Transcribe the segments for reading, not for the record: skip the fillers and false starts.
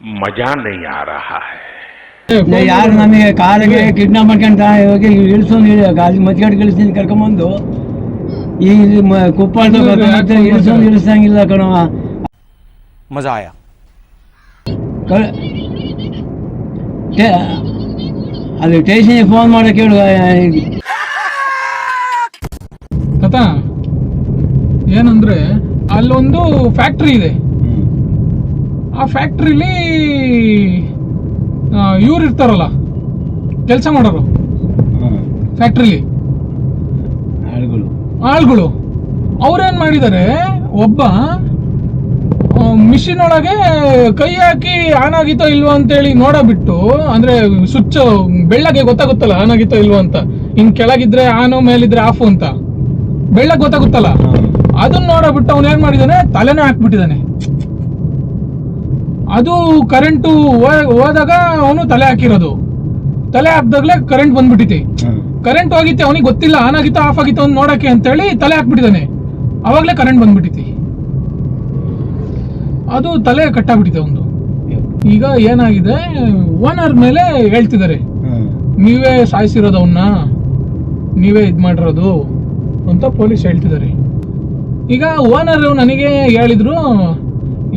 मजा नहीं आ रहा है. ಯಾರು ನಮಗೆ ಕಾಲಿಗೆ ಕಿಡ್ನಾಪ್ ಮಾಡ್ಕೊಂತ ಹೋಗಿ ಇಳಿಸೋದು ಗಾಲಿ ಮತ್ಕಡೆ ಕಳಿಸ್ತೀನಿ ಕರ್ಕೊಂಬಂದು ಈ ಕುಪ್ಪಳದ ಇಳಿಸೋದು ಇಳಿಸಂಗಿಲ್ಲ ಕಣವ. ಮಜಾ ಆಯಾ ಅದು ಸ್ಟೇಷನ್ಗೆ ಫೋನ್ ಮಾಡಕ್ಕೆ ಹೇಳು. ತಾತ ಏನಂದ್ರೆ ಅಲ್ಲೊಂದು ಫ್ಯಾಕ್ಟ್ರಿ ಇದೆ. ಆ ಫ್ಯಾಕ್ಟ್ರಿಲಿ ಇವ್ರು ಇರ್ತಾರಲ್ಲ ಕೆಲಸ ಮಾಡೋರು ಫ್ಯಾಕ್ಟ್ರಿಲಿ ಆಳ್ಗಳು ಅವ್ರೇನ್ ಮಾಡಿದ್ದಾರೆ, ಒಬ್ಬ ಮಿಷಿನ್ ಒಳಗೆ ಕೈ ಹಾಕಿ ಆನ್ ಆಗಿತ್ತೋ ಇಲ್ವೋ ಅಂತೇಳಿ ನೋಡಬಿಟ್ಟು, ಅಂದ್ರೆ ಸ್ವಿಚ್ ಬೆಳ್ಳಗೆ ಗೊತ್ತಾಗುತ್ತಲ್ಲ ಆನ್ ಆಗಿತ್ತೋ ಇಲ್ವೋ ಅಂತ, ಹಿಂಗ್ ಕೆಳಗಿದ್ರೆ ಆನು ಮೇಲಿದ್ರೆ ಆಫ್ ಅಂತ ಬೆಳ್ಳಗೆ ಗೊತ್ತಾಗುತ್ತಲ್ಲ, ಅದನ್ನ ನೋಡಬಿಟ್ಟು ಅವ್ನು ಏನ್ ಮಾಡಿದಾನೆ, ತಲೆನೇ ಹಾಕ್ಬಿಟ್ಟಿದ್ದಾನೆ. ಅದು ಕರೆಂಟು ಹೋದಾಗ ಅವನು ತಲೆ ಹಾಕಿರೋದು, ತಲೆ ಹಾಕ್ದಾಗ್ಲೇ ಕರೆಂಟ್ ಬಂದ್ಬಿಟ್ಟಿತಿ. ಕರೆಂಟ್ ಹೋಗಿತ್ತೆ, ಅವನಿಗೆ ಗೊತ್ತಿಲ್ಲ ಆನ್ ಆಗಿತ್ತ ಆಫ್ ಆಗಿತ್ತ ಅವ್ನು ನೋಡಕ್ಕೆ ಅಂತೇಳಿ ತಲೆ ಹಾಕ್ಬಿಟ್ಟಿದ್ದಾನೆ. ಅವಾಗ್ಲೇ ಕರೆಂಟ್ ಬಂದ್ಬಿಟ್ಟಿತಿ, ಅದು ತಲೆ ಕಟ್ಟಾಗ್ಬಿಟ್ಟಿದೆ ಒಂದು. ಈಗ ಏನಾಗಿದೆ, ಓನರ್ ಮೇಲೆ ಹೇಳ್ತಿದ್ದಾರೆ, ನೀವೇ ಸಾಯಿಸಿರೋದು ಅವನ್ನ, ನೀವೇ ಇದ್ ಮಾಡಿರೋದು ಅಂತ ಪೊಲೀಸ್ ಹೇಳ್ತಿದ್ದಾರೆ. ಈಗ ಓನರ್ ನನಗೆ ಹೇಳಿದ್ರು,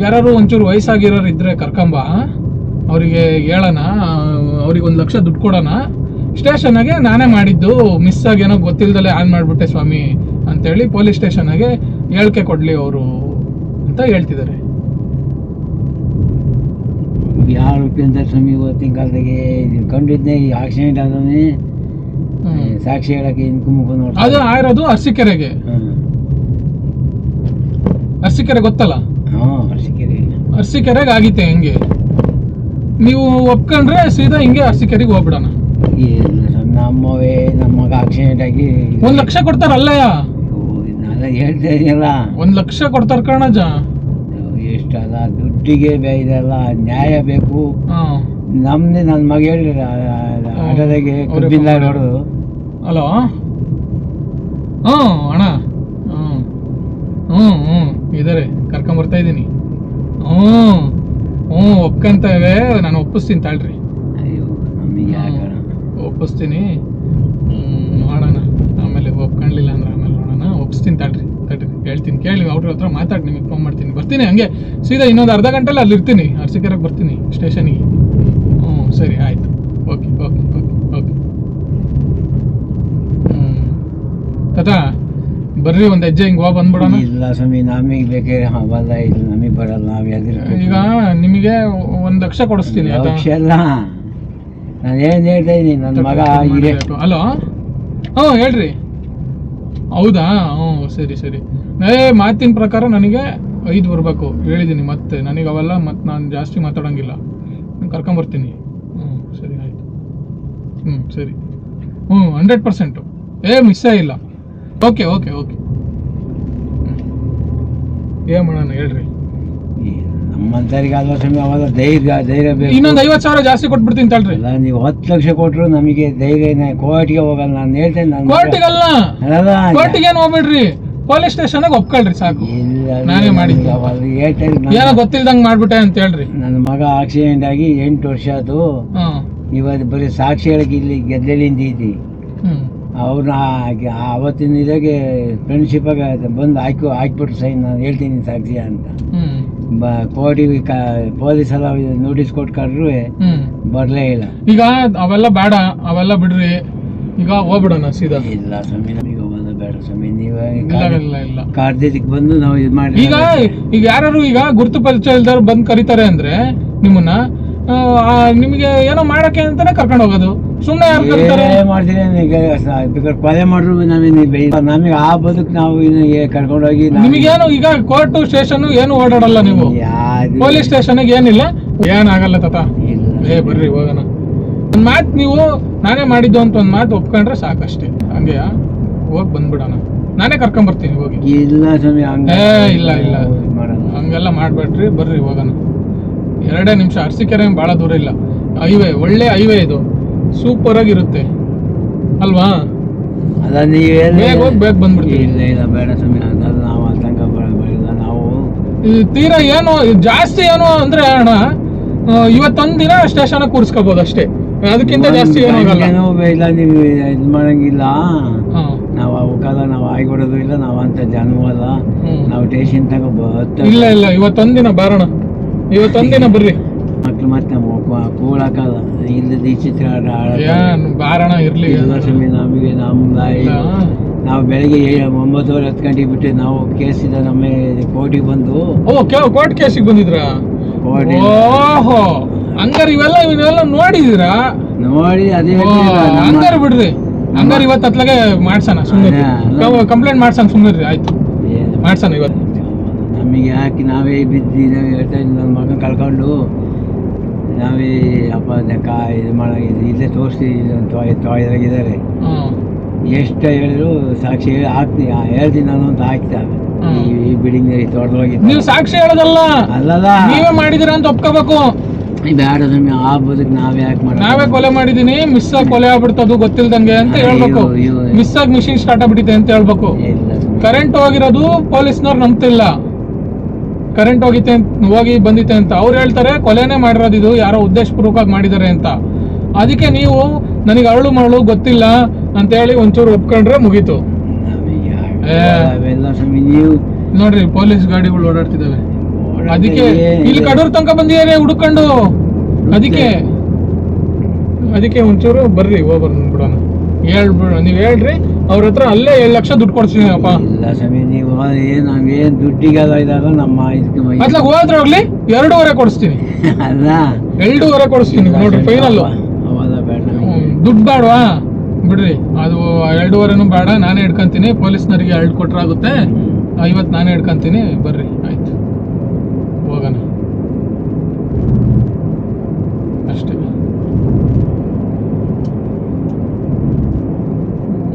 ಯಾರು ಒಂಚೂರು ವಯಸ್ಸಾಗಿರೋರು ಇದ್ರೆ ಕರ್ಕೊಂಬ, ಅವರಿಗೆ ಹೇಳೋಣ, ಅವ್ರಿಗೆ 1 ಲಕ್ಷ ದುಡ್ಡು ಕೊಡೋಣ, ಸ್ಟೇಷನ್ಗೆ ನಾನೇ ಮಾಡಿದ್ದು, ಮಿಸ್ ಆಗಿ ಏನೋ ಗೊತ್ತಿಲ್ದಲೆ ಆನ್ ಮಾಡಿಬಿಟ್ಟೆ ಸ್ವಾಮಿ ಅಂತೇಳಿ ಪೊಲೀಸ್ ಸ್ಟೇಷನ್ಗೆ ಹೇಳಿಕೆ ಕೊಡ್ಲಿ ಅವರು ಅಂತ ಹೇಳ್ತಿದ್ದಾರೆ. ಯಾರು ಅಂತ ಸ್ವಾಮಿ ಇವತ್ತಿನ ಕಾಲದಾಗೆ ಕಂಡಿದ್ದೆ ಈ ಆಕ್ಸಿಡೆಂಟ್ ಆದವನೇ ಸಾಕ್ಷಿ ಹೇಳಕ್ಕೆ ಅದು ಆಗಿರೋದು ಅರಸೀಕೆರೆಗೆ. ಅರಸೀಕೆರೆ ಗೊತ್ತಲ್ಲ, ಅರಸೀಕೆರೆಗೆ ಆಗಿತ್ತೆ. ಹೆಂಗೆ ನೀವು ಒಪ್ಕೊಂಡ್ರೆ ಸೀದಾ ಹಿಂಗೆ ಅರಸೀಕೆರೆಗೆ ಹೋಗ್ಬಿಡೋಣ. ನಮ್ಮವೇ ನಮ್ಮ ಮಗ ಆಕ್ಸಿಡೆಂಟ್ ಆಗಿ 1 ಲಕ್ಷ ಕೊಡ್ತಾರಲ್ಲಯ್ಯ, ಹೇಳ್ತಾ ಇದೆಯಲ್ಲ 1 ಲಕ್ಷ ಕೊಡ್ತಾರ ಕಣಜ. ಎಷ್ಟಲ್ಲ ದುಡ್ಡಿಗೆ ಇದೆಲ್ಲ ನ್ಯಾಯ ಬೇಕು. ನಮ್ದು ನನ್ನ ಮಗ ಹೇಳಿ ಆಟೋದಾಗೆ ಕಬ್ಬಿಂದ ನೋಡೋದು. ಹಲೋ, ಅಣ್ಣ, ಇದಾರೆ, ಕರ್ಕೊಂಬರ್ತಾ ಇದ್ದೀನಿ. ಒಪ್ಕೊಂತೇವೆ, ನಾನು ಒಪ್ಪಿಸ್ತೀನಿ ತಾಳ್ರಿ. ಒಪ್ಪಿಸ್ತೀನಿ, ನೋಡೋಣ. ಆಮೇಲೆ ಒಪ್ಕೊಂಡ್ಲಿಲ್ಲ ಅಂದ್ರೆ ಆಮೇಲೆ ನೋಡೋಣ. ಒಪ್ಪಿಸ್ತೀನಿ ತಾಳ್ರಿ, ಹೇಳ್ತೀನಿ, ಕೇಳಿ ಅವ್ರ ಹತ್ರ ಮಾತಾಡಿ ನಿಮಗೆ ಫೋನ್ ಮಾಡ್ತೀನಿ. ಬರ್ತೀನಿ ಹಂಗೆ ಸೀದಾ ಇನ್ನೊಂದು ಅರ್ಧ ಗಂಟೆಲ್ಲ ಅಲ್ಲಿ ಇರ್ತೀನಿ, ಅರಸೀಕೆರೆಗೆ ಬರ್ತೀನಿ ಸ್ಟೇಷನಿಗೆ. ಸರಿ, ಆಯ್ತು, ಓಕೆ ಓಕೆ ಓಕೆ ಓಕೆ. ತಾತ ಬರ್ರಿ, ಒಂದು ಹೆಜ್ಜೆ ಹಿಂಗೆ ಹೋಗಿ ಬಂದ್ಬಿಡೋಣ. ಇಲ್ಲ ಸ್ವಾಮಿ, ನಮಗೆ ಬೇಕೇ ಅವಲ್ಲ, ಇದು ನಮಗೆ ಬರಲ್ಲ. ನಾವು ಈಗ ನಿಮಗೆ 1 ಲಕ್ಷ ಕೊಡಿಸ್ತೀನಿ. ಲಕ್ಷ ಅಲ್ಲ, ನಾನು ಏನು ಹೇಳ್ತಾ ಇದ್ದೀನಿ, ನನ್ನ ಮಗ ಇದೆ. ಹಲೋ, ಹೇಳ್ರಿ. ಹೌದಾ? ಸರಿ ಸರಿ. ಮಾತಿನ ಪ್ರಕಾರ ನನಗೆ 5 ಬರಬೇಕು ಹೇಳಿದ್ದೀನಿ. ಮತ್ತೆ ನನಗೆ ಅವೆಲ್ಲ ಮತ್ತೆ ನಾನು ಜಾಸ್ತಿ ಮಾತಾಡೋಂಗಿಲ್ಲ. ಕರ್ಕೊಂಬರ್ತೀನಿ. ಸರಿ, ಆಯಿತು. ಸರಿ, 100%. ಮಿಸ್ಸೇ ಇಲ್ಲ. Okay okay okay. ಏನು ಮಾಡೋಣ ಹೇಳ್ರಿ. ನಮ್ಮಂತರಿಗೆ ಅಲ್ವಾ ಸ್ವಾಮಿ, ಅವಾಗ ಧೈರ್ಯ ಬೇಕು. ಇನ್ನೊಂದು 50,000 ಜಾಸ್ತಿ ಕೊಟ್ಬಿಡ್ತೀನಿ ತಳ್ರಿ. ಅಲ್ಲ, ನೀವು 10 ಲಕ್ಷ ಕೊಟ್ಟರು ನಮಗೆ ಧೈರ್ಯ. ಕೋರ್ಟ್ಗೆ ಹೋಗಲ್ಲ, ನಾನು ಹೇಳ್ತೇನೆ. ಕೋರ್ಟಿಗಲ್ಲ, ಕೋರ್ಟಿಗೇನು ಹೋಗ್ಬಿಡ್ರಿ, ಪೊಲೀಸ್ ಸ್ಟೇಷನ್ಗೆ ಒಪ್ಕೊಳ್ರಿ ಸಾಕು. ನಾನೇ ಮಾಡಿದ್ದೆ, ಏನೋ ಗೊತ್ತಿಲ್ದಂಗೆ ಮಾಡ್ಬಿಟ್ಟೆ ಅಂತ ಹೇಳ್ರಿ. ನನ್ನ ಮಗ ಆಕ್ಸಿಡೆಂಟ್ ಆಗಿ 8 ವರ್ಷ ಆಯ್ತು. ಇವತ್ತು ಬರೀ ಸಾಕ್ಷಿ ಹೇಳಕ್ಕೆ ಇಲ್ಲಿ ಗೆದ್ದಲಿಂದ ಐತಿ. ಅವ್ರನ್ನ ಅವತ್ತಿನ ಇದಾಗೆ ಫ್ರೆಂಡ್ಶಿಪ್ಪಾಗ ಬಂದು ಹಾಕ್ಬಿಟ್ರು ಸೈನ್, ನಾನು ಹೇಳ್ತೀನಿ ಸಾಕ್ಷಿ ಅಂತ. ಕೋರ್ಟಿಗೆ ಪೊಲೀಸ್ ಎಲ್ಲ ನೋಟಿಸ್ ಕೊಟ್ಕೊಂಡ್ರು ಬರಲೇ ಇಲ್ಲ. ಈಗ ಅವೆಲ್ಲ ಬೇಡ, ಅವೆಲ್ಲ ಬಿಡ್ರಿ, ಈಗ ಹೋಗ್ಬಿಡೋಣ ಸೀದಾ. ಇಲ್ಲ ಸ್ವಾಮಿ, ನಮಗೆ ಹೋಗೋದು ಬೇಡ ಸ್ವಾಮಿ. ನೀವೇ ಇಲ್ಲ ಕಾರ್ದಿದ್ದಕ್ಕೆ ಬಂದು ನಾವು ಇದು ಮಾಡಿ. ಈಗ ಯಾರು ಈಗ ಗುರುತು ಪರಿಚಯ ಇಲ್ದವ್ರು ಬಂದು ಕರೀತಾರೆ ಅಂದ್ರೆ ನಿಮ್ಮನ್ನ, ನಿಮಗೆ ಏನೋ ಮಾಡಕ್ಕೆ ಅಂತಾನೆ ಕರ್ಕೊಂಡು ಹೋಗೋದು. ಸುಮ್ಮನೆ ಮಾಡ್ತೀನಿ, ಕೊಲೆ ಮಾಡ್ರು ನಮಗೆ ಆ ಬದುಕು ನಾವು ಕರ್ಕೊಂಡೋಗಿ. ನಿಮಗೇನು ಈಗ ಕೋರ್ಟ್ ಸ್ಟೇಷನ್ ಏನು ಓಡಾಡಲ್ಲ ನೀವು, ಪೊಲೀಸ್ ಸ್ಟೇಷನ್ಗೆ ಏನಿಲ್ಲ, ಏನಾಗಲ್ಲ ತಾತ. ಬರ್ರಿ ಹೋಗೋಣ. ಒಂದ್ ಮಾತು ನೀವು ನಾನೇ ಮಾಡಿದ್ದು ಅಂತ ಒಂದ್ ಮಾತು ಒಪ್ಕೊಂಡ್ರೆ ಸಾಕಷ್ಟೇ. ಹಂಗೆ ಹೋಗಿ ಬಂದ್ಬಿಡೋಣ, ನಾನೇ ಕರ್ಕೊಂಬರ್ತೀನಿ ಹೋಗಿ. ಇಲ್ಲ ಸ್ವಾಮಿ, ಇಲ್ಲ ಹಂಗೆಲ್ಲ ಮಾಡ್ಬೇಡ್ರಿ, ಬರ್ರಿ ಹೋಗೋಣ. 2 ನಿಮಿಷ. ಅರಸೀಕೆರೆ ಭಾಳ ದೂರ ಇಲ್ಲ, ಹೈವೇ, ಒಳ್ಳೆ ಹೈವೇ ಇದು, ಸೂಪರ್ ಆಗಿರುತ್ತೆ ಅಲ್ವಾ? ಅಲ್ಲ, ನೀವೇ ಬೇಗ ಬಂದ್ಬಿಡ್ತೀವಿ. ಇಲ್ಲ ಬೇಡ ಸ್ವಾಮಿ, ನಾವು ಆತಂಕ ಬರಲ್ಲ. ನಾವು ತೀರಾ ಏನು ಜಾಸ್ತಿ ಏನು ಅಂದ್ರೆ ಅಣ್ಣ, ಇವತ್ತೊಂದ್ ದಿನ ಸ್ಟೇಷನ್ ಕೂರಿಸ್ಕೋಬಹುದು ಅಷ್ಟೇ, ಅದಕ್ಕಿಂತ ಜಾಸ್ತಿ ಏನಾಗಲ್ಲ. ಇಲ್ಲ ನೀವು ಇದ್ ಮಾಡಂಗಿಲ್ಲ, ಹಾ. ನಾವು ಅವಕಾಲ ನಾವು ಆಗಿಬಿಡೋದು ಇಲ್ಲ, ನಾವು ಅಂತ ಜನವೂ ಅಲ್ಲ, ನಾವು ಸ್ಟೇಷನ್ ತಗೋ ಇಲ್ಲ ಇಲ್ಲ, ಇವತ್ತೊಂದಿನ ಬಾರೋಣ, ಇವತ್ತೊಂದಿನ ಬರ್ರಿ. ಮಕ್ಳು ಮತ್ತೆ ಕೂಡಾಕಲ್ಲ ಇಲ್ಲದ ಈ ಚಿತ್ರ ಬಾರೋಣ ಇರ್ಲಿ. ನಮಗೆ ನಾವು ಬೆಳಿಗ್ಗೆ 9:30 10 ಗಂಟೆಗೆ ಬಿಟ್ಟು ನಾವು ಕೇಸ್ ಇದೆ ನಮ್ಮ ಕೋರ್ಟಿಗೆ ಬಂದು. ಕೋರ್ಟ್ ಕೇಸಿಗೆ ಬಂದಿದ್ರಾ? ಓಹೋ, ಹಂಗಾರ ಇವನ್ನೆಲ್ಲ ನೋಡಿದಿರಾ? ನೋಡಿ ಅದೇ ಹಂಗಾರ ಬಿಡ್ರಿ, ಹಂಗಾರ ಇವತ್ತು ಅತ್ಲಾಗೆ ಮಾಡ್ಸೋಣ, ಸುಮ್ಮನೆ ಕಂಪ್ಲೇಂಟ್ ಮಾಡ್ಸೋಣ, ಸುಮ್ಮನೆ ಆಯ್ತು ಮಾಡ್ಸೋಣ ಇವತ್ತು. ನಮಗೆ ಹಾಕಿ ನಾವೇ ಬಿದ್ದು ಹೇಳ್ತಾ ನನ್ನ ಮಗನ ಕಳ್ಕೊಂಡು ನಾವೇ ಅಪ್ಪ ಇದು ಮಾಡ ಇಲ್ಲೇ ತೋರಿಸಿ ಇದಾರೆ. ಎಷ್ಟು ಹೇಳಿದ್ರು ಸಾಕ್ಷಿ ಹೇಳಿ ಹಾಕ್ತೀನಿ, ಹೇಳ್ತೀನಿ ನಾನು ಅಂತ ಹಾಕ್ತಾ ಈ ಬಿಲ್ಡಿಂಗ್ ತೋಟದೊಳಗೆ. ನೀವು ಸಾಕ್ಷಿ ಹೇಳೋದಲ್ಲ, ಅಲ್ಲಲ್ಲ ನೀವೇ ಮಾಡಿದಿರ ಅಂತ ಒಪ್ಕೋಬೇಕು. ಬೇಡ ಆ ಬದುಕು ನಾವೇ ಯಾಕೆ ಮಾಡಿ, ನಾವೇ ಕೊಲೆ ಮಾಡಿದೀನಿ, ಮಿಸ್ ಆಗಿ ಕೊಲೆ ಆಗ್ಬಿಡ್ತದು ಗೊತ್ತಿಲ್ದಂಗೆ ಅಂತ ಹೇಳ್ಬೇಕು. ಮಿಸ್ ಆಗಿ ಮಿಷಿನ್ ಸ್ಟಾರ್ಟ್ ಆಗ್ಬಿಟ್ಟಿದೆ ಅಂತ ಹೇಳ್ಬೇಕು. ಕರೆಂಟ್ ಹೋಗಿರೋದು ಪೊಲೀಸ್ನವ್ರು ನಂಬ್ತಿಲ್ಲ, ಕರೆಂಟ್ ಹೋಗಿ ಬಂದಿತ್ತೆ ಅಂತ ಅವ್ರು ಹೇಳ್ತಾರೆ. ಕೊಲೆನೇ ಮಾಡಿರೋದು ಇದು, ಯಾರೋ ಉದ್ದೇಶಪೂರ್ವಕವಾಗಿ ಮಾಡಿದ್ದಾರೆ ಅಂತ. ಅದಕ್ಕೆ ನೀವು ನನಗೆ ಅರಳು ಮರಳು ಗೊತ್ತಿಲ್ಲ ಅಂತ ಹೇಳಿ ಒಂಚೂರು ಒಪ್ಕೊಂಡ್ರೆ ಮುಗೀತು. ನೋಡ್ರಿ ಪೊಲೀಸ್ ಗಾಡಿಗಳು ಓಡಾಡ್ತಿದಾವೆ, ಅದಕ್ಕೆ ಇಲ್ಲಿ ಕಡೂರ್ ತನಕ ಬಂದಿದ್ದಾರೆ ಹುಡ್ಕೊಂಡು. ಅದಕ್ಕೆ ಒಂಚೂರು ಬರ್ರಿ, ಹೋಗ್ಬರ್ ಬಿಡೋಣ. ನೀವ್ ಹೇಳ್ರಿ ಅವ್ರ ಹತ್ರ, ಅಲ್ಲೇ 7 ಲಕ್ಷ ದುಡ್ಡು ಕೊಡ್ತೀನಿ ಅಪ್ಪ. ಇಲ್ಲ ಸಮಯ ನೀವು ಏನ್ ದುಡ್ಡಿಗೆಲ್ಲ ಇದಾಗ ನಮ್ಮ ಅದ್ಲಾಗ ಹೋದ್ರೆ ಹೋಗ್ಲಿ 2.5 ಕೊಡಿಸ್ತೀನಿ. ಅಲ್ಲ 2.5 ಕೊಡಿಸ್ತೀನಿ ನೋಡ್ರಿ, ಫೈನಲ್. ದುಡ್ಡು ಬೇಡವಾ ಬಿಡ್ರಿ, ಅದು 2.5 ಬೇಡ, ನಾನೇ ಹಿಡ್ಕೊಂತೀನಿ. ಪೊಲೀಸ್ನರಿಗೆ 2 ಕೊಟ್ರಾಗುತ್ತೆ, 50 ನಾನೇ ಹಿಡ್ಕೊಂತೀನಿ. ಬರ್ರಿ ಆಯ್ತು, ಹೋಗೋಣ ಅಷ್ಟೇ.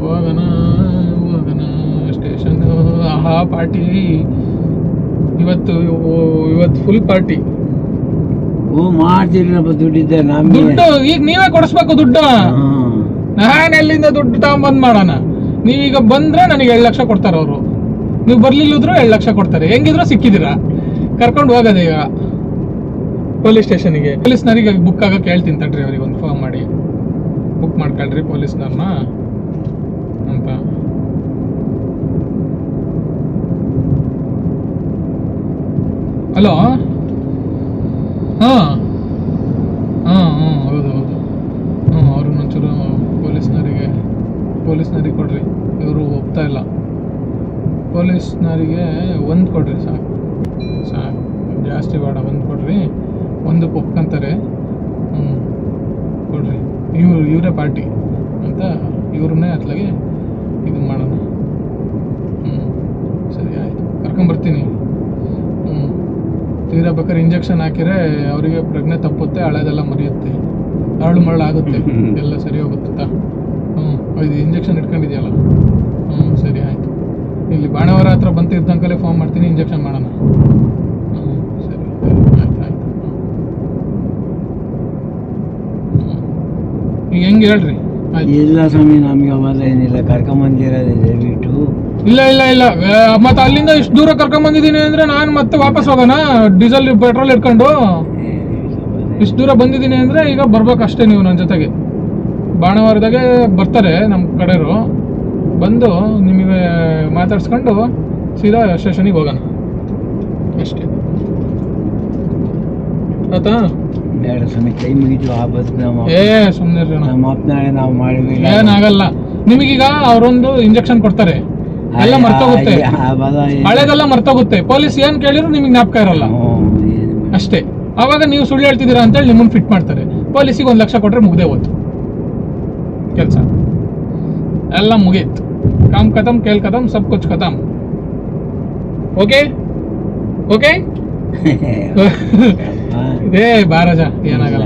ಹೋಗೋಣ ಸ್ಟೇಷನ್. ಆಹಾ ಪಾರ್ಟಿ ಇವತ್ತು ಫುಲ್ ಪಾರ್ಟಿ. ಮಾಡ್ತಿರ್ಲಪ್ಪ ದುಡ್ಡಿದ್ದೆ ದುಡ್ಡು ಈಗ ನೀವೇ ಕೊಡಿಸ್ಬೇಕು ದುಡ್ಡು. ನಾನು ಎಲ್ಲಿಂದ ದುಡ್ಡು ತಗೊಂಬಂದ್ ಮಾಡೋಣ? ನೀವೀಗ ಬಂದ್ರೆ ನನಗೆ 7 ಲಕ್ಷ ಕೊಡ್ತಾರೆ ಅವರು, ನೀವು ಬರ್ಲಿಲ್ಲದ್ರು 7 ಲಕ್ಷ ಕೊಡ್ತಾರೆ. ಹೆಂಗಿದ್ರು ಸಿಕ್ಕಿದ್ದೀರಾ, ಕರ್ಕೊಂಡು ಹೋಗೋದೆ ಈಗ ಪೊಲೀಸ್ ಸ್ಟೇಷನ್ಗೆ. ಪೊಲೀಸ್ನರಿಗೆ ಬುಕ್ ಆಗಕ್ಕೆ ಹೇಳ್ತೀನಿ ತಡ್ರಿ, ಅವ್ರಿಗೆ ಒಂದು ಫೋನ್ ಮಾಡಿ ಬುಕ್ ಮಾಡ್ಕೊಳ್ರಿ ಪೊಲೀಸ್ನವ್ರನ್ನ ಅಂತ. ಹಲೋ, ಹಾಂ ಹೌದು ಅವ್ರನ್ನ ಒಂಚೂರು ಪೊಲೀಸ್ನರಿಗೆ ಕೊಡ್ರಿ. ಇವರು ಒಪ್ತಾ ಇಲ್ಲ. ಪೊಲೀಸ್ನರಿಗೆ 1 ಕೊಡ್ರಿ, ಸಾಕು ಜಾಸ್ತಿ ಬೇಡ, 1 ಕೊಡ್ರಿ. 1ಕ್ಕೆ ಒಪ್ಕೊಂತಾರೆ. ಕೊಡ್ರಿ, ಇವರೇ ಪಾರ್ಟಿ ಅಂತ ಇವ್ರನ್ನೇ ಅತ್ಲಾಗೆ ಇದು ಮಾಡೋಣ. ಸರಿ ಆಯಿತು, ಕರ್ಕೊಂಬರ್ತೀನಿ. ತೀರಾ ಬೇಕಾದ್ರೆ ಇಂಜೆಕ್ಷನ್ ಹಾಕಿದ್ರೆ ಅವರಿಗೆ ಪ್ರಜ್ಞೆ ತಪ್ಪುತ್ತೆ, ಹಳೆದೆಲ್ಲ ಮರೆಯುತ್ತೆ, ಅರಳು ಮರಳು ಆಗುತ್ತೆ, ಎಲ್ಲ ಸರಿ ಹೋಗುತ್ತಾ. ಇದು ಇಂಜೆಕ್ಷನ್ ಇಟ್ಕೊಂಡಿದ್ಯಲ್ಲ, ಸರಿ ಆಯಿತು. ಇಲ್ಲಿ ಬಾಣವರ ಹತ್ರ ಬಂತಿದ್ದಂಕಲೇ ಫೋನ್ ಮಾಡ್ತೀನಿ, ಇಂಜೆಕ್ಷನ್ ಮಾಡೋಣ. ಸರಿ ಆಯ್ತು. ಈಗ ಹೆಂಗೆ ಹೇಳ್ರಿ? ಇಲ್ಲ ಸ್ವಾಮಿ, ನಮಗೆ ಅವೆಲ್ಲ ಏನಿಲ್ಲ, ಕರ್ಕೊಂಬಂದಿರೋದಿದೆ ಬಿಟ್ಟು. ಇಲ್ಲ ಮತ್ತೆ ಅಲ್ಲಿಂದ ಇಷ್ಟು ದೂರ ಕರ್ಕೊಂಬಂದಿದ್ದೀನಿ ಅಂದ್ರೆ ನಾನು ಮತ್ತೆ ವಾಪಸ್ ಹೋಗೋಣ ಡೀಸೆಲ್ ಪೆಟ್ರೋಲ್ ಇಟ್ಕೊಂಡು? ಇಷ್ಟು ದೂರ ಬಂದಿದ್ದೀನಿ ಅಂದ್ರೆ ಈಗ ಬರ್ಬೇಕಷ್ಟೇ ನೀವು ನನ್ನ ಜೊತೆಗೆ. ಬಾಣವಾರದಾಗೆ ಬರ್ತಾರೆ ನಮ್ಮ ಕಡೆಯವರು, ಬಂದು ನಿಮಗೆ ಮಾತಾಡ್ಸ್ಕೊಂಡು ಸೀದಾ ಸ್ಟೇಷನಿಗೆ ಹೋಗೋಣ ಅಷ್ಟೇ. ಆಯ್ತಾ? ಬೇಡ ಸ್ವಾಮಿ, ಕೈ ಮುಗಿತು. ಆ ಬದುಕು ಸುಮ್ಮನೆ ನಮ್ಮ ಅಪ್ಪನಾಳೆ ನಾವು ಮಾಡಿದ್ವಿ, ಏನಾಗಲ್ಲ. ನಿಮಗೀಗ ಅವರೊಂದು ಇಂಜೆಕ್ಷನ್ ಕೊಡ್ತಾರೆ, ಎಲ್ಲ ಮರ್ತೋಗುತ್ತೆ, ಹಳೆದೆಲ್ಲ ಮರ್ತೋಗುತ್ತೆ. ಪೊಲೀಸ್ ಏನ್ ಕೇಳಿದ್ರು ನಿಮಗೆ ಜ್ಞಾಪಕ ಇರಲ್ಲ ಅಷ್ಟೇ. ಅವಾಗ ನೀವು ಸುಳ್ಳು ಹೇಳ್ತಿದ್ದೀರಾ ಅಂತೇಳಿ ನಿಮ್ಮನ್ನು ಫಿಟ್ ಮಾಡ್ತಾರೆ. ಪೊಲೀಸಿಗೆ 1 ಲಕ್ಷ ಕೊಟ್ರೆ ಮುಗ್ದೇ ಹೋಯ್ತು ಕೆಲಸ, ಎಲ್ಲ ಮುಗೀತು. ಕಾಮ್ ಖತಮ್, ಕೇಲ್ ಖತಮ್, ಸಬ್ ಕುಚ್ ಖತಮ್. ಓಕೆ ಇದೇ ಬಾರಜ, ಏನಾಗಲ್ಲ.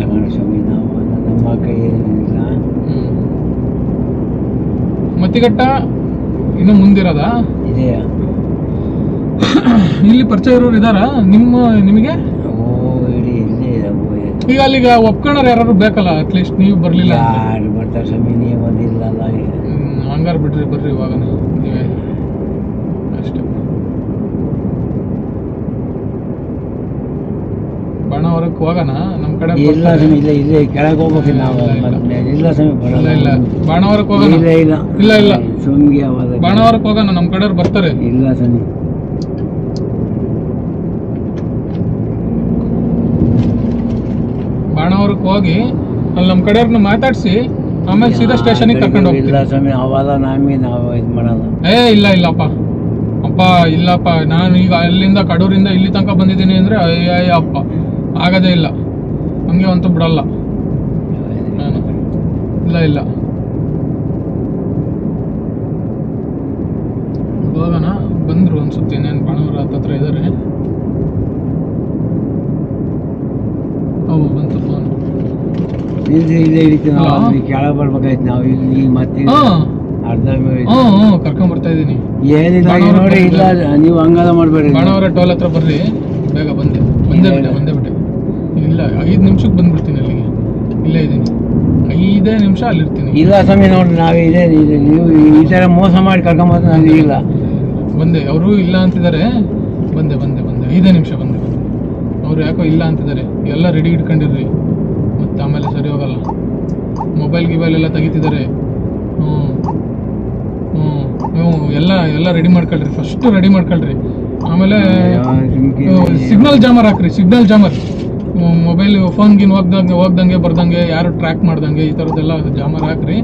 ಮತ್ತಿಗಟ್ಟ ಇನ್ನು ಮುಂದಿರೋದ ಇಲ್ಲಿ ಪರಿಚಯ ಇರೋರು ಇದಾರ ನಿಮಗೆ? ಈಗ ಅಲ್ಲಿಗೆ ಒಪ್ಕೊಂಡ್ರೆ ಯಾರು ಬೇಕಲ್ಲ, ಅಟ್ಲೀಸ್ಟ್ ನೀವು ಬರ್ಲಿಲ್ಲ. ಹಂಗಾರ ಬಿಡ್ರಿ, ಬರ್ರಿ ಇವಾಗ ನೀವೇ ಅಷ್ಟೇ. ಬಾಣವರ ಬಾಣವರಕ್ಕೆ ಹೋಗೋಣ ನಮ್ಮ ಕಡೆ ಇಲ್ಲ ಸ್ವಾಮಿ, ಇಲ್ಲ ಇಲ್ಲೇ ಕೆಳಗೆ ಹೋಗ್ಬೇಕು ನಾವು. ಇಲ್ಲ ಸ್ವಾಮಿ ಇಲ್ಲ ಬರಲ್ಲ. ಇಲ್ಲ ಬಾಣವರಕ್ಕೆ ಹೋಗೋಣ. ಇಲ್ಲ ಇಲ್ಲ ಇಲ್ಲ ಇಲ್ಲ ಸುಮ್ಗೆ ಅವಾಗ ಬಾಣವರಕ್ಕೆ ಹೋಗೋಣ, ನಮ್ಮ ಕಡೆಯವ್ರು ಬರ್ತಾರೆ. ಇಲ್ಲ ಸ್ವಾಮಿ. ಬಾಣವರಕ್ಕೆ ಹೋಗಿ ಅಲ್ಲಿ ನಮ್ಮ ಕಡೆಯವ್ರನ್ನ ಮಾತಾಡಿಸಿ ಆಮೇಲೆ ಸೀದಾ ಸ್ಟೇಷನಿಗೆ ಕರ್ಕೊಂಡು ಹೋಗ್ತೀವಿ. ಇಲ್ಲ ಸ್ವಾಮಿ, ಅವೆಲ್ಲ ನಮಗೆ ನಾವು ಇದು ಮಾಡಲ್ಲ. ಇಲ್ಲ ಇಲ್ಲಪ್ಪ ಅಪ್ಪ ಇಲ್ಲಪ್ಪ, ನಾನು ಈಗ ಅಲ್ಲಿಂದ ಕಡೂರಿಂದ ಇಲ್ಲಿ ತನಕ ಬಂದಿದ್ದೀನಿ ಅಂದರೆ ಅಪ್ಪ ಆಗೋದೇ ಇಲ್ಲ, ಹಂಗೆ ಅಂತೂ ಬಿಡಲ್ಲ ನಾನು. ಇಲ್ಲ ಇಲ್ಲ ಹೋಗೋಣ. ಬಂದರು ಅನ್ಸುತ್ತೆ, ಇನ್ನೇನು ಬಾಣವರ ಹತ್ರ ಇದ್ದಾರೆ. ಬಂತು ಫೋನ್. ಇಲ್ಲೇ ಹಿಡಿತೀವಿ ನಾವು. ಅಲ್ಲಿ ಕೆಳಗೆ ಬರ್ಬೇಕಾಯ್ತು ನಾವು. ಇಲ್ಲಿ ಮತ್ತೆ ಅರ್ಧ ಕರ್ಕೊಂಡ್ ಬರ್ತಾ ಇದ್ದೀನಿ. ಏನಿಲ್ಲ ನೋಡಿ. ಇಲ್ಲ ನೀವು ಹಂಗೆಲ್ಲ ಮಾಡಬೇಡಿ. ಬಾಣವರ ಟೋಲ್ ಹತ್ರ ಬರ್ರಿ, ಬೇಗ ಬಂದೆ ಬಿಟ್ಟೆ. ಇಲ್ಲ 5 ನಿಮಿಷಕ್ಕೆ ಬಂದ್ಬಿಡ್ತೀನಿ ಅಲ್ಲಿಗೆ. ಇಲ್ಲೇ ಇದ್ದೀನಿ, 5 ನಿಮಿಷ ಅಲ್ಲಿರ್ತೀನಿ. ಇಲ್ಲ ಸ್ವಾಮಿ ನೋಡಿ, ನಾವು ಇದೆ ನೀವು ಈ ಥರ ಮೋಸ ಮಾಡಿ ಕರ್ಕೊಂಬಂದು ನನಗೆ ಇಲ್ಲ. ಬಂದೆ, ಅವರು ಇಲ್ಲ ಅಂತಿದ್ದಾರೆ. ಬಂದೆ 5 ನಿಮಿಷ ಬಂದೆ. ಅವ್ರು ಯಾಕೋ ಇಲ್ಲ ಅಂತಿದ್ದಾರೆ. ಎಲ್ಲ ರೆಡಿ ಇಟ್ಕೊಂಡಿರ್ರಿ, ಮತ್ತೆ ಆಮೇಲೆ ಸರಿ ಹೋಗಲ್ಲ. ಮೊಬೈಲ್ ಎಲ್ಲ ತೆಗಿತಿದ್ದಾರೆ. ಎಲ್ಲ ರೆಡಿ ಮಾಡ್ಕೊಳ್ರಿ, ಫಸ್ಟ್ ರೆಡಿ ಮಾಡ್ಕೊಳ್ರಿ. ಆಮೇಲೆ ಸಿಗ್ನಲ್ ಜಾಮರ್ ಹಾಕ್ರಿ, ಸಿಗ್ನಲ್ ಜಾಮರ್. ಮೊಬೈಲ್ ಫೋನ್ಗಿನ್ ಹೋಗ್ದಂಗೆ ಬರ್ದಂಗೆ, ಯಾರು ಟ್ರ್ಯಾಕ್ ಮಾಡ್ದಂಗೆ ಈ ಥರದ್ದೆಲ್ಲ ಜಾಮರ್ ಹಾಕ್ರಿ,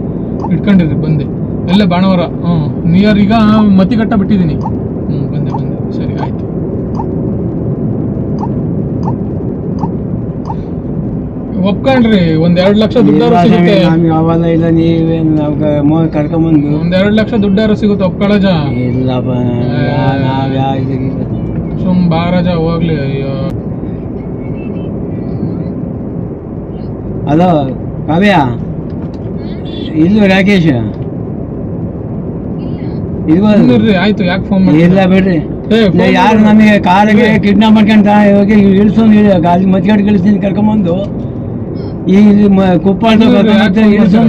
ಇಟ್ಕೊಂಡಿರ್ರಿ. ಬಂದೆ ಎಲ್ಲೇ ಬಾಣವರ ನಿಯರ್. ಈಗ ಮತಿಗಟ್ಟ ಬಿಟ್ಟಿದ್ದೀನಿ. ಬಂದೆ ಸರಿ ಆಯ್ತು. ಒಪ್ಕೊಂಡ್ರಿ, 1-2 ಲಕ್ಷ ದುಡ್ಡಾರು ಸಿಗುತ್ತೆ. ಅವೆಲ್ಲ ಇಲ್ಲ, ನೀವೇನು ಕರ್ಕೊಂಬಂದು 1-2 ಲಕ್ಷ ದುಡ್ಡಾರು ಸಿಗುತ್ತೆ, ಒಪ್ಕೊಳ್ಳೋಜ. ಇಲ್ಲಪ್ಪ ನಾವು ಯಾವ್ದಿಲ್ಲ. ಸುಮ್ ಬಾರಜ ಹೋಗ್ಲಿ. ಅಯ್ಯೋ ಹಲೋ ಕಾವ್ಯ, ಇಲ್ವ ರಾಕೇಶ್? ಆಯ್ತು, ಯಾಕೆ ಫೋನ್ ಮಾಡಿ? ಇಲ್ಲ ಬಿಡ್ರಿ, ಯಾರು ನಮಗೆ ಕಾಲಿಗೆ ಕಿಡ್ನಾಪ್ ಮಾಡ್ಕೊಂತ ಹೋಗಿ ಇಳಿಸೋದು, ಅಲ್ಲಿ ಮತ್ಕಡೆ ಇಳಿಸ್ತೀನಿ ಕರ್ಕೊಂಬಂದು. ಈ ಕುಪ್ಪಾಳ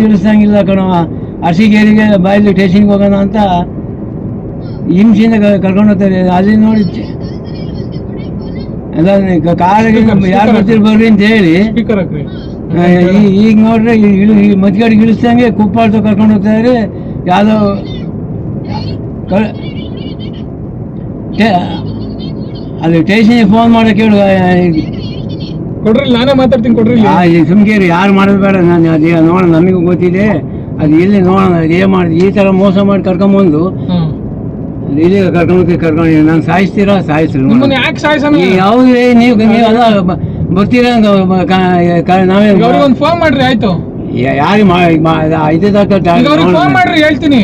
ಇಳಿಸಂಗಿಲ್ಲ ಕಣವ. ಅರಸಿಗೇರಿಗೆ ಬಾಯಲ್ಲಿ ಸ್ಟೇಷನ್ಗೆ ಹೋಗೋಣ ಅಂತ ಹಿಂಸೆಯಿಂದ ಕರ್ಕೊಂಡು ಹೋಗ್ತಾರೆ. ಅಲ್ಲಿ ನೋಡಿ ಎಲ್ಲ ಕಾಲಿಗೆ ಯಾರು ಬರ್ತೀರಿ ಬರ್ರಿ ಅಂತ ಹೇಳಿ ಈಗ ನೋಡ್ರೆ ಮತ್ಕಡೆಗೆ ಇಳಿಸ್ದಂಗೆ ಕುಪ್ಪಾಳ ಕರ್ಕೊಂಡು ಹೋಗ್ತಾರೆ. ಯಾವುದೋ ಅಲ್ಲಿ ಸ್ಟೇಷನ್ಗೆ ಫೋನ್ ಮಾಡಕ್ಕೆ ಹೇಳು. ಕೊಡ್ರಿ, ನಾನೇ ಮಾತಾಡ್ತೀನಿ, ಕೊಡ್ರಿ. ಸುಮ್ಕೇರಿ, ಯಾರು ಮಾಡೋದು ಬೇಡ. ನಾನು ಅದೇ ನೋಡೋಣ, ನಮಗೂ ಗೊತ್ತಿದೆ ಅದು. ಎಲ್ಲಿ ನೋಡೋಣ ಏನ್ ಮಾಡಿದ್. ಈ ತರ ಮೋಸ ಮಾಡಿ ಕರ್ಕೊಂಬಂದು ಇಲ್ಲಿ ಕರ್ಕೊಂಡು ನಾನು ಸಾಯಿಸ್ತೀರಾ? ಸಾಯಿಸ್ರಿ. ಯಾವ್ದು ನೀವು ಅಲ್ಲ ಬರ್ತೀರಾ? ನಾವೇ ಫೋನ್ ಮಾಡ್ರಿ. ಆಯ್ತು, ಹೇಳ್ತೀನಿ.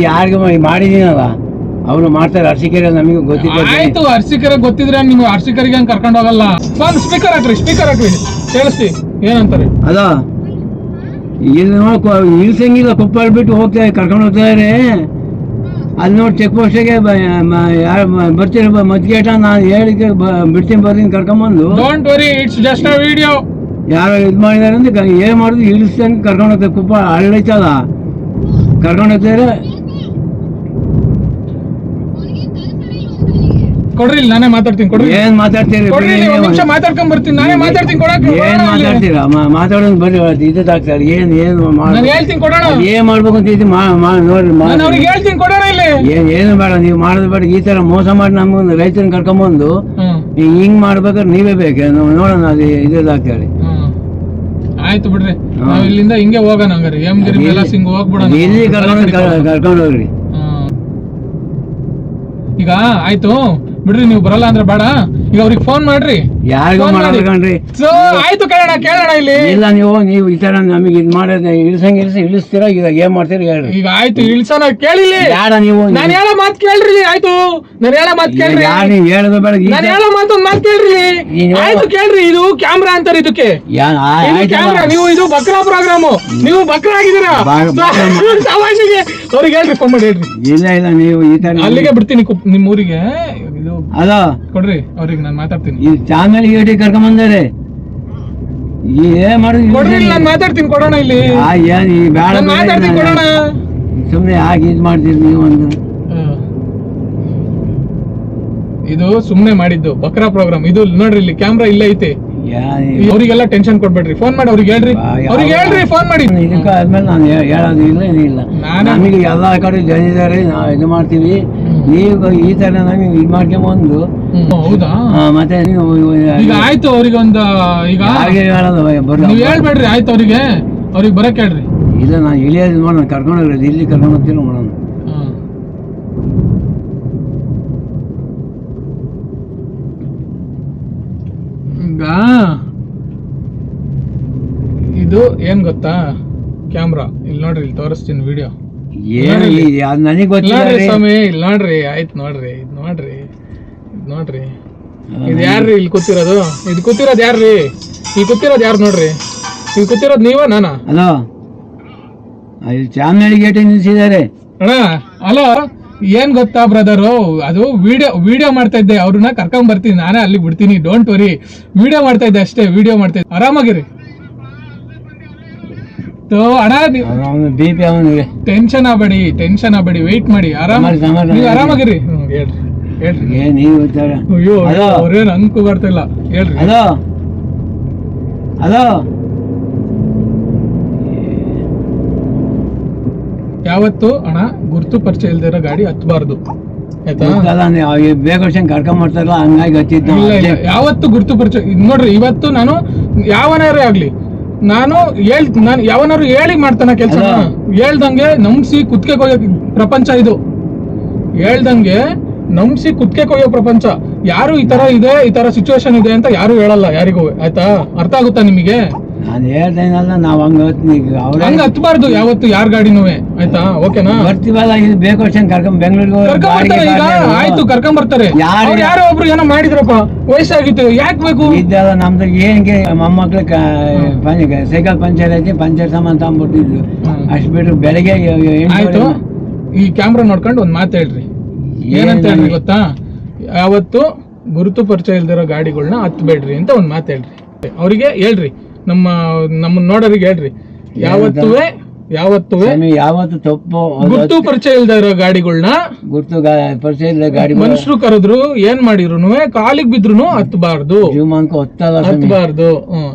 ಯಾರಿಗೆ ಮಾಡಿದೀನಲ್ಲ ಅವ್ರು ಮಾಡ್ತಾರೆ. ಅರಸಿಕೆರೆ ನಮಗೂ ಗೊತ್ತಿದೆ. ಆಯ್ತು, ಅರಸಿಕೆರೆ ಗೊತ್ತಿದ್ರೆ ನೀವು ಅರಸಿಕೆರೆಗೆ ಹಂಗೆ ಕರ್ಕೊಂಡು ಹೋಗಲ್ಲ. ಫೋನ್ ಸ್ಪೀಕರ್ ಹಾಕ್ರಿ ಕೇಳಿಸ್ತಿ ಏನಂತಾರೆ. ಅದ ಇಲ್ಲಿ ನೋಡಿ ಇಳ್ಸಂಗಿಲ್ಲ, ಕುಪ್ಪಾಳ ಬಿಟ್ಟು ಹೋಗ್ತಾ ಕರ್ಕೊಂಡು ಹೋಗ್ತಾರೆ. ಅಲ್ಲಿ ನೋಡಿ ಚೆಕ್ ಪೋಸ್ಟಿಗೆ ಯಾರು ಬರ್ತೀರ ಮದ್ಗೇಟ, ನಾನು ಹೇಳಿಕೆ ಬಿಡ್ತೀನಿ ಬರ್ತೀನಿ ಕರ್ಕೊಂಬಂದು. Don't worry, it's just a video. ಯಾರೋ ಇದು ಮಾಡಿದಾರೆ ಅಂತ ಏನ್ ಮಾಡುದು, ಇಳಿಸ್ದಂಗೆ ಕರ್ಕೊಂಡು ಹೋಗ್ತಾರೆ. ಕುಪ್ಪಾಳ ಹಳ್ಳೈತಲ್ಲ, ಕರ್ಕೊಂಡು ಹೋಗ್ತಾರೆ. ಕೊಡ್ರಿ, ನಾನೇ ಮಾತಾಡ್ತೀನಿ. ಕೊಡ್ರಿ, ಏನ್ ಮಾತಾಡ್ತೀರಿ? ಮಾತಾಡ್ಕೊಂಡ್ ಬರ್ತೀನಿ, ನಾನೇ ಮಾತಾಡ್ತೀನಿ. ಏನ್ ಮಾತಾಡ್ತೀರಾ? ಮಾತಾಡೋದು ಬರೀ ಇದಾಗ್ತಾರೆ. ಏನ್ ಹೇಳ್ತೀನಿ, ಕೊಡೋಣ. ಏನ್ ಮಾಡ್ಬೇಕು ಅಂತ ಇದ್ದು ನೋಡ್ರಿ. ಹೇಳ್ತೀನಿ, ಕೊಡೋಣ. ಇಲ್ಲಿ ಏನು ಬೇಡ, ನೀವು ಮಾಡೋದು ಬೇಡ. ಈ ತರ ಮೋಸ ಮಾಡಿ ನಮ್ಗೊಂದು ರೈತರನ್ನ ಕರ್ಕೊಂಬಂದು ಹಿಂಗ್ ಮಾಡ್ಬೇಕಾದ್ರೆ ನೀವೇ ಬೇಕು. ನೋಡೋಣ ಅದು ಇದಾಗ್ತಾರೆ. ಆಯ್ತು ಬಿಡ್ರಿ, ನಾವ್ ಇಲ್ಲಿಂದ ಹಿಂಗೆ ಹೋಗೋಣ. ಹಂಗಾರೆ ಹೇಮಗಿರಿ ಹಿಂಗ್ ಹೋಗ್ಬಿಡೋಣ. ಇಲ್ಲಿ ಕರ್ಕೊಂಡು ಹೋಗ್ರಿ. ಈಗ ಆಯ್ತು ಬಿಡ್ರಿ, ನೀವು ಬರಲ್ಲ ಅಂದ್ರೆ ಬೇಡ. ಈಗ ಅವ್ರಿಗೆ ಫೋನ್ ಮಾಡ್ರಿ. ಯಾರಿಗೂ ಮಾಡ್ರಿ. ಆಯ್ತು, ಕೇಳೋಣ ಇಲ್ಲಿ. ಇಲ್ಲ, ನೀವು ಈ ತರ ನಮಗೆ ಇದು ಮಾಡೋದು ಇಳಿಸ್ತೀರಾ? ಈಗ ಏನ್ ಮಾಡ್ತೀರಿ ಹೇಳ್ರಿ. ಈಗ ಆಯ್ತು, ಇಳಿಸೋಣ. ಕೇಳಿಲಿ ಯಾರ ನೀವು? ನಾನು ಹೇಳೋ ಮಾತು ಕೇಳ್ರಿ. ಆಯ್ತು, ನಾನು ಹೇಳೋ ಮಾತು ಕೇಳ್ರಿ. ಯಾರು ಹೇಳೋದು ಬೇಡ, ನಾನು ಹೇಳೋ ಮಾತು ಕೇಳ್ರಿ. ಆಯ್ತು ಕೇಳ್ರಿ. ಇದು ಕ್ಯಾಮ್ರಾ ಅಂತಾರೆ ಇದಕ್ಕೆ. ಕ್ಯಾಮ್ರಾ, ನೀವು ಇದು ಬಕ್ರಾ ಪ್ರೋಗ್ರಾಮು. ನೀವು ಬಕ್ರಾ ಆಗಿದ್ದೀರಾ? ಅವ್ರಿಗೆ ಹೇಳ್ರಿ, ಫೋನ್ ಮಾಡಿ ಹೇಳ್ರಿ. ಇಲ್ಲ, ನೀವು ಈ ತರ ಅಲ್ಲಿಗೆ ಬಿಡ್ತೀನಿ ನಿಮ್ಮ ಊರಿಗೆ. ಇದು ಅದ ಕೊಡ್ರಿ, ಅವ್ರಿಗೆ ನಾನು ಮಾತಾಡ್ತೀನಿ. ಈ ಚಾನಲ್ ಕರ್ಕೊಂಬಂದಾರೆ. ಏನ್ ಮಾಡುದು? ಕೊಡ್ರಿ, ನಾನು ಮಾತಾಡ್ತೀನಿ. ಕೊಡೋಣ ಇಲ್ಲಿ. ಬೇಡ, ಮಾತಾಡ್ತೀನಿ, ಕೊಡೋಣ. ಸುಮ್ನೆ ಯಾಕೆ ಇದು ಮಾಡ್ತೀರಿ ನೀವು? ಒಂದು ಇದು ಸುಮ್ನೆ ಮಾಡಿದ್ದು ಬಕ್ರಾ ಪ್ರೋಗ್ರಾಮ್. ಇದು ನೋಡ್ರಿ, ಇಲ್ಲಿ ಕ್ಯಾಮ್ರಾ ಇಲ್ಲೇ ಐತೆ. ಅವ್ರಿಗೆಲ್ಲ ಟೆನ್ಷನ್ ಕೊಡ್ಬೇಡ್ರಿ, ಫೋನ್ ಮಾಡಿ ಅವ್ರಿಗೆ ಹೇಳ್ರಿ, ಅವ್ರಿಗೆ ಹೇಳ್ರಿ, ಫೋನ್ ಮಾಡಿ. ಇದಕ್ಕೆ ಆದ್ಮೇಲೆ ನಾನು ಹೇಳೋದು ಇಲ್ಲ ಏನಿಲ್ಲ. ನಮಗೆ ಎಲ್ಲ ಕಡೆ ಜನ ಇದ್ದಾರೆ, ನಾವು ಇದು ಮಾಡ್ತೀವಿ. ನೀವು ಈ ತರ ನಮಗೆ ಇದು ಮಾಡ್ಕೊಂಬಂದು ಹೌದಾ ಮತ್ತೆ ಈಗ ಆಯ್ತು. ಅವ್ರಿಗೆ ಒಂದು ಈಗ ನೀವು ಹೇಳ್ಬೇಡ್ರಿ, ಆಯ್ತು ಅವ್ರಿಗೆ ಬರಕ್ ಹೇಳ್ರಿ. ಇಲ್ಲ ನಾನು ಇಳಿಯೋದು ನೋಡೋಣ, ಕರ್ಕೊಂಡು ಹೋಗ್ರಿ, ಇಲ್ಲಿ ಕರ್ಕೊಂಡು ಹೋಗ್ತೀವಿ ನೋಡೋಣ. ಈಗ ಇದು ಏನ್ ಗೊತ್ತಾ, ಕ್ಯಾಮ್ರಾ ಇಲ್ಲಿ ನೋಡ್ರಿ, ಇಲ್ಲಿ ತೋರಿಸ್ತೀನಿ ವಿಡಿಯೋ. ನನಗೆ ಗೊತ್ತಿಲ್ಲ ಸ್ವಾಮಿ, ಇಲ್ಲಿ ನೋಡ್ರಿ, ಆಯ್ತು ನೋಡ್ರಿ, ಇದು ನೋಡ್ರಿ, ಇದು ನೋಡ್ರಿ, ಇದು ಯಾರ್ರಿ ಇಲ್ಲಿ ಕೂತಿರೋದು? ಇದು ಕೂತಿರೋದು ಯಾರ್ರಿ? ಇಲ್ಲಿ ಕೂತಿರೋದು ಯಾರು ನೋಡ್ರಿ? ಇಲ್ಲಿ ಕೂತಿರೋದು ನೀವ ನಾನಾ? ಹಲೋ, ಇಲ್ಲಿ ಚಾಮನಹಳ್ಳಿ ಗೇಟ್ ನಿಲ್ಸಿದ್ದಾರೆ ಅಣ್ಣ. ಹಲೋ, ಏನ್ ಗೊತ್ತಾ ಬ್ರದರು, ಅದು ವಿಡಿಯೋ ಮಾಡ್ತಾ ಇದ್ದೆ, ಅವ್ರನ್ನ ಕರ್ಕೊಂಡ್ ಬರ್ತೀನಿ, ನಾನೇ ಅಲ್ಲಿ ಬಿಡ್ತೀನಿ, ಡೋಂಟ್ ವರಿ. ವಿಡಿಯೋ ಮಾಡ್ತಾ ಇದ್ದೆ ಅಷ್ಟೇ, ವಿಡಿಯೋ ಮಾಡ್ತಾ ಇದ್ದೆ, ಆರಾಮಾಗಿರಿ. ಅಣ್ಣ ಬಿಪಿ ಅವನಿಗೆ ಟೆನ್ಷನ್ ಆಗಬೇಡಿ, ವೆಯ್ಟ್ ಮಾಡಿ, ನೀವು ಆರಾಮಾಗಿರಿ. ಹೇಳ್ರಿ ನೀವು ಅಯ್ಯೋ ಅವ್ರೇನು ಅಂಕು ಬರ್ತಿಲ್ಲ, ಹೇಳ್ರಿ. ಹಲೋ ಹಲೋ, ಯಾವತ್ತು ಅಣ್ಣ ಗುರ್ತು ಪರಿಚಯ ಇಲ್ದಿರೋ ಗಾಡಿ ಹತ್ಬಾರ್ದು, ಆಯ್ತಾ? ಬೇಗ ಕರ್ಕೊಂಡ್ ಮಾಡ್ತಾರಲ್ಲ, ಹಂಗಾಗಿ ಹತ್ತಿದ್ದು. ಇಲ್ಲ, ಯಾವತ್ತು ಗುರ್ತು ಪರಿಚಯ ನೋಡ್ರಿ. ಇವತ್ತು ನಾನು ಯಾವನಾರೇ ಆಗ್ಲಿ, ನಾನು ಯಾವನಾರು ಹೇಳಿ ಮಾಡ್ತಾನ ಕೆಲಸ, ಹೇಳ್ದಂಗೆ ನಂಬಿಸಿ ಕುತ್ಕೆ ಕೊಯ್ಯೋ ಪ್ರಪಂಚ ಇದು. ಹೇಳ್ದಂಗೆ ನಂಬಿಸಿ ಕುತ್ಕೆ ಕೊಯ್ಯೋ ಪ್ರಪಂಚ. ಯಾರು ಈ ತರ ಇದೆ, ಈ ತರ ಸಿಚುವೇಶನ್ ಇದೆ ಅಂತ ಯಾರು ಹೇಳಲ್ಲ ಯಾರಿಗೂ, ಆಯ್ತಾ? ಅರ್ಥ ಆಗುತ್ತಾ ನಿಮಗೆ? ನಾನು ಹೇಳ್ದೇನಲ್ಲ, ನಾವ್ ಹಂಗ ಹತ್ಬಾರ್ದು ಯಾವತ್ತು ಯಾರ ಗಾಡಿನೂ, ಆಯ್ತಾ? ಓಕೆನಾ? ಬರ್ತೀವಲ್ಲ, ಇದು ಬೇಕು ಕರ್ಕೊಂಡ್ ಬೆಂಗಳೂರಿಗೆ ಆಯ್ತು, ಕರ್ಕೊಂಡ್ ಬರ್ತಾರೆ. ಯಾರೋ ಒಬ್ರು ಏನೋ ಮಾಡಿದ್ರಪ್ಪ, ವಯಸ್ಸಾಗಿತ್ತು, ಯಾಕೆ ಬೇಕು? ಇದ್ದಲ್ಲ ನಮ್ದು ಏನ್ಗೆ ಮೊಮ್ಮಕ್ಳು ಸೈಕಲ್ ಪಂಚರ್ ಐತಿ, ಪಂಚರ್ ಸಾಮಾನ್ ತಗೊಂಡ್ಬಿಟ್ಟಿದ್ರು, ಅಷ್ಟು ಬಿಟ್ಟು ಬೆಳಗ್ಗೆ. ಆಯ್ತು, ಈ ಕ್ಯಾಮ್ರಾ ನೋಡ್ಕೊಂಡು ಒಂದ್ ಮಾತು ಹೇಳ್ರಿ. ಏನಂತ ಹೇಳ್ರಿ ಗೊತ್ತಾ? ಯಾವತ್ತು ಗುರುತು ಪರಿಚಯ ಇಲ್ದಿರೋ ಗಾಡಿಗಳನ್ನ ಹತ್ಬೇಡ್ರಿ ಅಂತ ಒಂದ್ ಮಾತು ಹೇಳ್ರಿ. ಅವ್ರಿಗೆ ಹೇಳ್ರಿ, ನಮ್ಮ ನೋಡೋರಿಗೆ ಹೇಳ್ರಿ, ಯಾವತ್ತು ತಪ್ಪು ಗುರ್ತು ಪರಿಚಯ ಇಲ್ದ ಇರೋ ಗಾಡಿಗಳನ್ನ, ಗುರ್ತು ಪರಿಚಯ ಇಲ್ಲದ ಗಾಡಿ ಮನುಷ್ಯರು ಕರೆದ್ರು ಏನ್ ಮಾಡಿದ್ರು ಕಾಲಿಗೆ ಬಿದ್ರು ಹತ್ಬಾರ್ದು, ಹತ್ಬಾರ್ದು.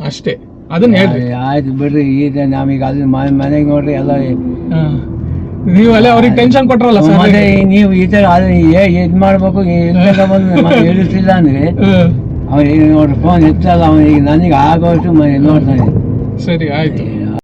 ಅಷ್ಟೇ, ಅದನ್ನ ಹೇಳ್ರಿ. ಆಯ್ತು ಬಿಡ್ರಿ. ಈಗ ನಾವೀಗ ಅಲ್ಲಿ ಮನೆಗೆ ನೋಡ್ರಿ ಎಲ್ಲ ನೀವಲ್ಲ ಅವ್ರಿಗೆ ಟೆನ್ಷನ್ ಕೊಟ್ರಲ್ಲ. ನೀವು ಈ ತರ ಇದ್ ಮಾಡ್ಬೇಕು ಹೇಳಿಸ್ಲಿಲ್ಲ ಅಂದ್ರೆ ಅವ್ರಿಗೆ ನೋಡ್ರಿ ಫೋನ್ ಎತ್ತಲ್ಲ, ಅವನಿಗೆ ನನಗೆ ಆಗೋಷ್ಟು ನೋಡ್ತಾನೆ. ಸರಿ, ಆಯ್ತು.